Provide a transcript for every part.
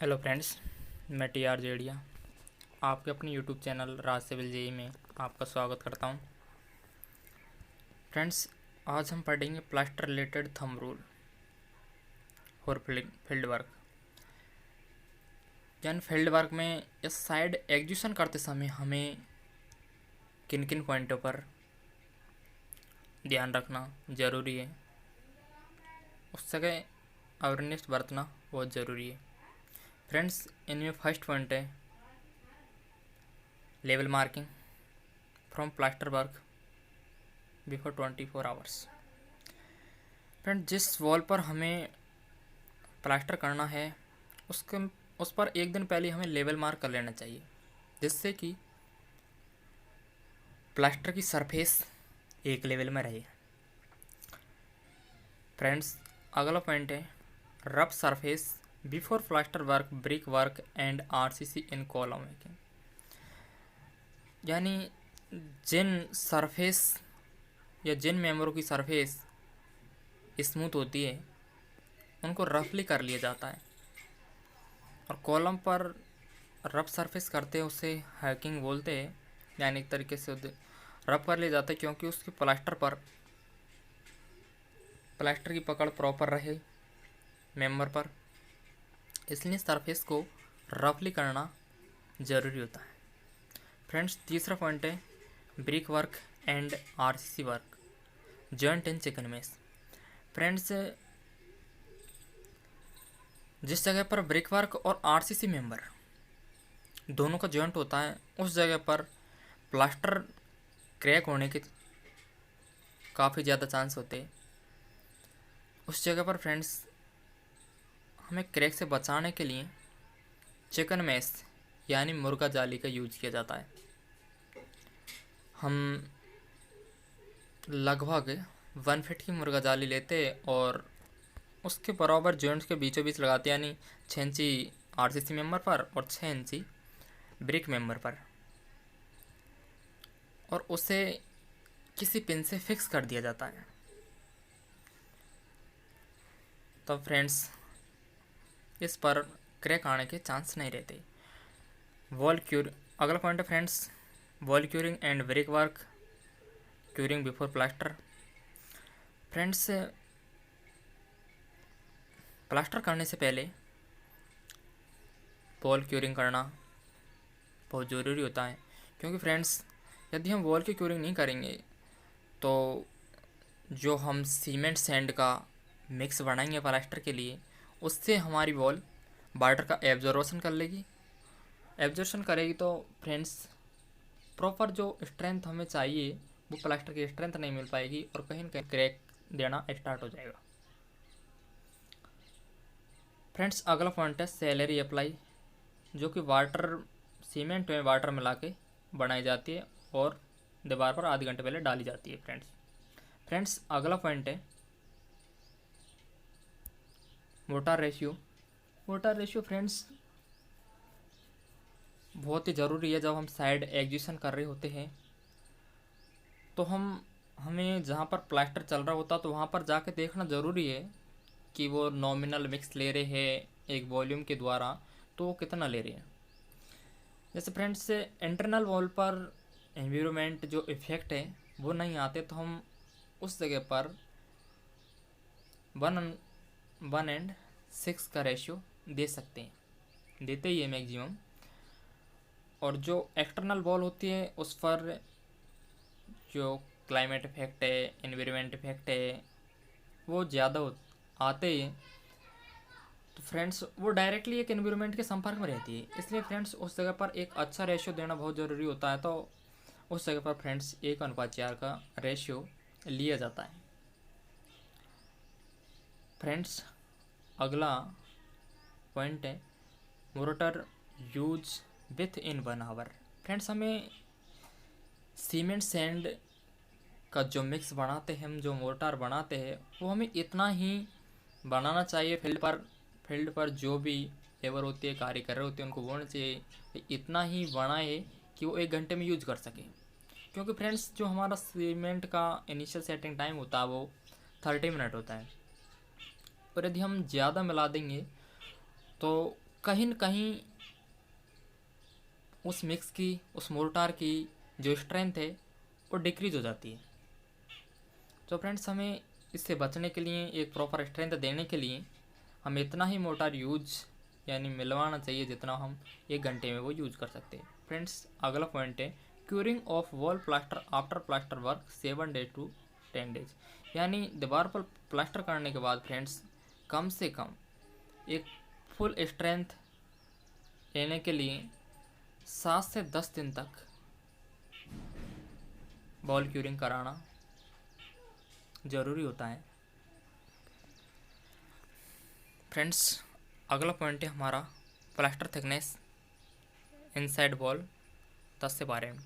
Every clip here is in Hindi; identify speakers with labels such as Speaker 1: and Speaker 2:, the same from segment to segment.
Speaker 1: हेलो फ्रेंड्स, मैं टी आर जेडिया आपके अपने यूट्यूब चैनल राज सिविल जेई में आपका स्वागत करता हूं। फ्रेंड्स, आज हम पढ़ेंगे प्लास्टर रिलेटेड थंब रूल और फील्ड वर्क। यानी फील्ड वर्क में इस साइड एग्जीक्यूशन करते समय हमें किन किन पॉइंटों पर ध्यान रखना ज़रूरी है, उस जगह अवेयरनेस बरतना बहुत ज़रूरी है। फ्रेंड्स, इनमें फर्स्ट पॉइंट है level marking from plaster work before 24 hours. Friend, जिस वॉल पर हमें प्लास्टर करना है उसके उस पर एक दिन पहले हमें लेवल मार्क कर लेना चाहिए, जिससे कि प्लास्टर की सरफेस एक लेवल में रहे। फ्रेंड्स, अगला पॉइंट है rough surface before plaster work, brick work and RCC in column making. यानी जिन सरफेस या जिन मेंबरों की सरफेस स्मूथ होती है उनको रफली कर लिया जाता है, और कॉलम पर रफ सरफेस करते हैं उसे हैकिंग बोलते हैं। यानी एक तरीके से रफ कर लिया जाता है क्योंकि उसके प्लास्टर की पकड़ प्रॉपर रहे मेंबर पर, इसलिए सरफेस को रफली करना ज़रूरी होता है। फ्रेंड्स, तीसरा पॉइंट है brick work and RCC work joint in chicken mess. Friends, जिस जगह पर ब्रिक वर्क और आरसीसी मेंबर दोनों का जॉइंट होता है उस जगह पर प्लास्टर क्रैक होने के काफ़ी ज़्यादा चांस होते हैं। उस जगह पर फ्रेंड्स हमें क्रैक से बचाने के लिए चिकन मैश यानी मुर्गा जाली का यूज किया जाता है। हम लगभग 1 फीट की मुर्गा जाली लेते हैं और उसके बराबर जॉइंट्स के बीचों बीच लगाते हैं, यानी 6 इंची आरसीसी मेंबर पर और 6 इंची ब्रिक मेंबर पर, और उसे किसी पिन से फिक्स कर दिया जाता है। तब फ्रेंड्स इस पर क्रैक आने के चांस नहीं रहते। वॉल क्यूर अगला पॉइंट है friends wall curing and brick work curing before plaster. Friends, plaster करने से पहले वॉल क्यूरिंग करना बहुत ज़रूरी होता है, क्योंकि फ्रेंड्स यदि हम वॉल की क्यूरिंग नहीं करेंगे तो जो हम सीमेंट सैंड का मिक्स बनाएंगे प्लास्टर के लिए उससे हमारी वॉल वाटर का एब्जॉर्बेशन कर लेगी। एब्जॉर्बेशन करेगी तो फ्रेंड्स प्रॉपर जो स्ट्रेंथ हमें चाहिए वो प्लास्टर की स्ट्रेंथ नहीं मिल पाएगी और कहीं ना कहीं क्रैक देना स्टार्ट हो जाएगा। फ्रेंड्स, अगला पॉइंट है सैलरी अप्लाई, जो कि सीमेंट में वाटर मिला के बनाई जाती है और दीवार पर आधे घंटे पहले डाली जाती है। फ्रेंड्स, अगला पॉइंट है मोटार रेशियो फ्रेंड्स बहुत ही ज़रूरी है। जब हम साइड एग्जीक्यूशन कर रहे होते हैं तो हमें जहाँ पर प्लास्टर चल रहा होता तो वहाँ पर जाके देखना ज़रूरी है कि वो नॉमिनल मिक्स ले रहे हैं एक वॉल्यूम के द्वारा, तो वो कितना ले रहे हैं। जैसे फ्रेंड्स इंटरनल वॉल पर एनवायरनमेंट जो इफ़ेक्ट है वो नहीं आते, तो हम उस जगह पर 1:6 का रेशियो दे सकते हैं, देते ही है मैक्सिमम। और जो एक्सटर्नल वॉल होती है उस पर जो क्लाइमेट इफेक्ट है, एनवायरनमेंट इफेक्ट है, वो ज़्यादा आते ही। तो फ्रेंड्स वो डायरेक्टली एक एनवायरनमेंट के संपर्क में रहती है, इसलिए फ्रेंड्स उस जगह पर एक अच्छा रेशियो देना बहुत ज़रूरी होता है। तो उस जगह पर फ्रेंड्स 1:4 का रेशियो लिया जाता है। फ्रेंड्स, अगला पॉइंट है mortar use with in 1 hour. Friends, हमें सीमेंट सैंड का जो मिक्स बनाते हैं, हम जो मोर्टार बनाते हैं वो हमें इतना ही बनाना चाहिए। फील्ड पर जो भी लेबर होती है, कार्य कर रहे होते हैं, उनको बोलना चाहिए कि इतना ही बनाए कि वो 1 घंटे में यूज कर सके। क्योंकि फ्रेंड्स जो हमारा सीमेंट का इनिशियल सेटिंग टाइम होता है वो 30 मिनट होता है, और यदि हम ज़्यादा मिला देंगे तो कहीं न कहीं उस मिक्स की, उस मोर्टार की जो स्ट्रेंथ है वो डिक्रीज हो जाती है। तो फ्रेंड्स हमें इससे बचने के लिए, एक प्रॉपर स्ट्रेंथ देने के लिए हमें इतना ही मोटार यूज यानी मिलवाना चाहिए जितना हम 1 घंटे में वो यूज कर सकते हैं। फ्रेंड्स अगला पॉइंट है curing of wall plaster after plaster work 7 days to 10 days. यानी दीवार पर प्लास्टर करने के बाद फ्रेंड्स कम से कम एक फुल स्ट्रेंथ लेने के लिए 7 से 10 दिन तक वॉल क्यूरिंग कराना ज़रूरी होता है। फ्रेंड्स अगला पॉइंट है हमारा प्लास्टर थिकनेस इनसाइड वॉल 10 से 12 mm।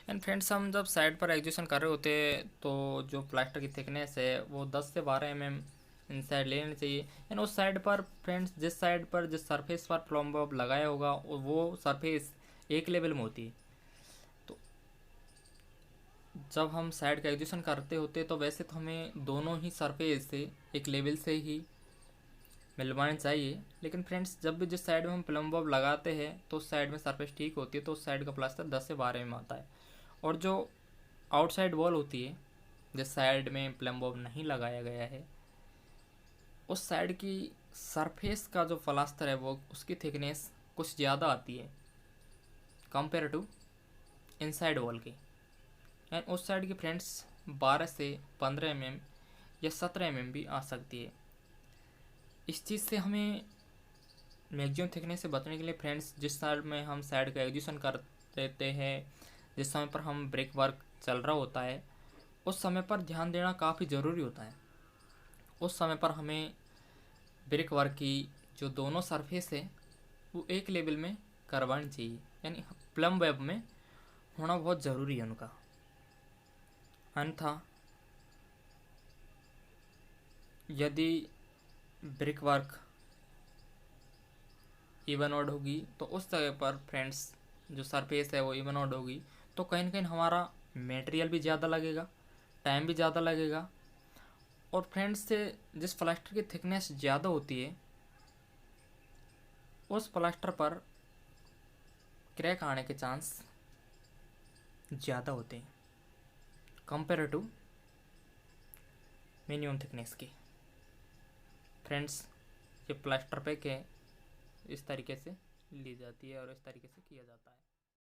Speaker 1: एंड फ्रेंड्स हम जब साइड पर एग्जीक्यूशन कर रहे होते हैं तो जो प्लास्टर की थिकनेस है वो 10 से 12 mm इनसाइड ले लेनी चाहिए। एंड उस साइड पर फ्रेंड्स जिस साइड पर जिस सरफेस पर प्लम्ब बॉब लगाया होगा वो सरफेस एक लेवल में होती है। तो जब हम साइड का एग्जीक्यूशन करते होते तो वैसे तो हमें दोनों ही सरफेस से एक लेवल से ही मिलवानी चाहिए, लेकिन फ्रेंड्स जब भी जिस साइड में हम प्लम्ब बॉब लगाते हैं तो उस साइड में सरफेस ठीक होती है तो उस साइड का प्लास्टर 10 से 12 में आता है। और जो आउटसाइड वॉल होती है जिस साइड में प्लम्ब बॉब नहीं लगाया गया है उस साइड की सरफेस का जो प्लास्टर है वो उसकी थिकनेस कुछ ज़्यादा आती है कंपेयर टू इनसाइड वॉल की। एंड उस साइड की फ्रेंड्स 12 से 15 mm या 17 mm भी आ सकती है। इस चीज़ से हमें मैक्सिमम थिकनेस से बचने के लिए फ्रेंड्स जिस साइड में हम साइड का एग्जीक्यूशन कर देते हैं, जिस समय पर हम ब्रेक वर्क चल रहा होता है उस समय पर ध्यान देना काफ़ी ज़रूरी होता है। उस समय पर हमें ब्रेक वर्क की जो दोनों सरफेस है वो एक लेवल में करवानी चाहिए, यानी प्लम्ब वेब में होना बहुत ज़रूरी है उनका। अन्यथा यदि ब्रिक वर्क इवन ऑड होगी तो उस जगह पर फ्रेंड्स जो सरफेस है वो इवन ऑड होगी तो कहीं ना कहीं हमारा मटेरियल भी ज़्यादा लगेगा, टाइम भी ज़्यादा लगेगा। और फ्रेंड्स से जिस प्लास्टर की थिकनेस ज़्यादा होती है उस प्लास्टर पर क्रैक आने के चांस ज़्यादा होते हैं कंपेयर टू मिनिमम थिकनेस की। फ्रेंड्स ये प्लास्टर पे के इस तरीके से ली जाती है और इस तरीके से किया जाता है।